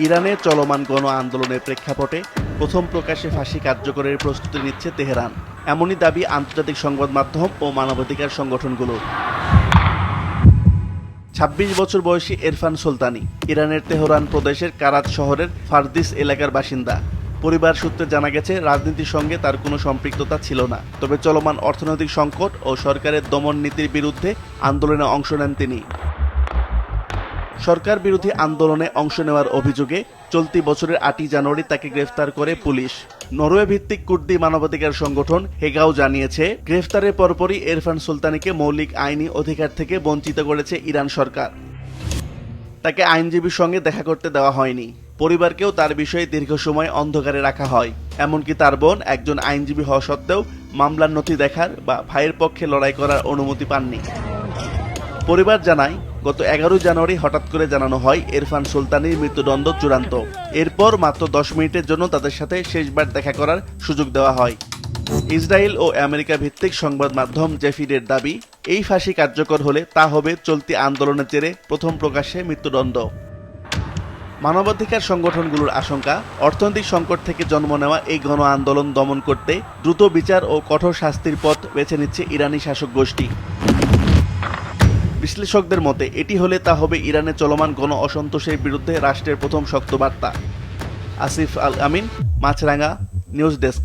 ইরানে চলমান গণ আন্দোলনের প্রেক্ষাপটে প্রথম প্রকাশ্যে ফাঁসি কার্যকরের প্রস্তুতি নিচ্ছে তেহরান। এমনই দাবি আন্তর্জাতিক সংবাদ মাধ্যম ও মানবাধিকার সংগঠনগুলোর। ২৬ বছর বয়সী এরফান সুলতানি ইরানের তেহরান প্রদেশের কারাত শহরের ফারদিস এলাকার বাসিন্দা। পরিবার সূত্রে জানা গেছে, রাজনীতির সঙ্গে তার কোনো সম্পৃক্ততা ছিল না, তবে চলমান অর্থনৈতিক সংকট ও সরকারের দমন নীতির বিরুদ্ধে আন্দোলনে অংশ নেন তিনি। সরকার বিরোধী আন্দোলনে অংশ নেওয়ার অভিযোগে চলতি বছরের ৮ই জানুয়ারি তাকে গ্রেফতার করে পুলিশ। নরওয়ে ভিত্তিক কুর্দি মানবাধিকার সংগঠন হেগাও জানিয়েছে, গ্রেফতারের পরপরই এরফান সুলতানিকে মৌলিক আইনি অধিকার থেকে বঞ্চিত করেছে ইরান সরকার। তাকে আইনজীবীর সঙ্গে দেখা করতে দেওয়া হয়নি। পরিবারকেও তার বিষয়ে দীর্ঘ সময় অন্ধকারে রাখা হয়। এমনকি তার বোন একজন আইনজীবী হওয়া সত্ত্বেও মামলার নথি দেখার বা ভাইয়ের পক্ষে লড়াই করার অনুমতি পাননি। পরিবার জানায়, গত ১১ জানুয়ারি হঠাৎ করে জানানো হয় এরফান সুলতানির মৃত্যুদণ্ড চূড়ান্ত। এরপর মাত্র ১০ মিনিটের জন্য তাদের সাথে শেষবার দেখা করার সুযোগ দেওয়া হয়। ইসরায়েল ও আমেরিকা ভিত্তিক সংবাদ মাধ্যম জেফিডের দাবি, এই ফাঁসি কার্যকর হলে তা হবে চলতি আন্দোলনের জেরে প্রথম প্রকাশ্যে মৃত্যুদণ্ড। মানবাধিকার সংগঠনগুলোর আশঙ্কা, অর্থনৈতিক সংকট থেকে জন্ম নেওয়া এই গণ আন্দোলন দমন করতে দ্রুত বিচার ও কঠোর শাস্তির পথ বেছে নিচ্ছে ইরানি শাসক গোষ্ঠী। বিশ্লেষকদের মতে, এটি হলে তা হবে ইরানে চলমান গণ অসন্তোষের বিরুদ্ধে রাষ্ট্রের প্রথম শক্ত বার্তা। আসিফ আল আমিন, মাছরাঙ্গা, নিউজ ডেস্ক।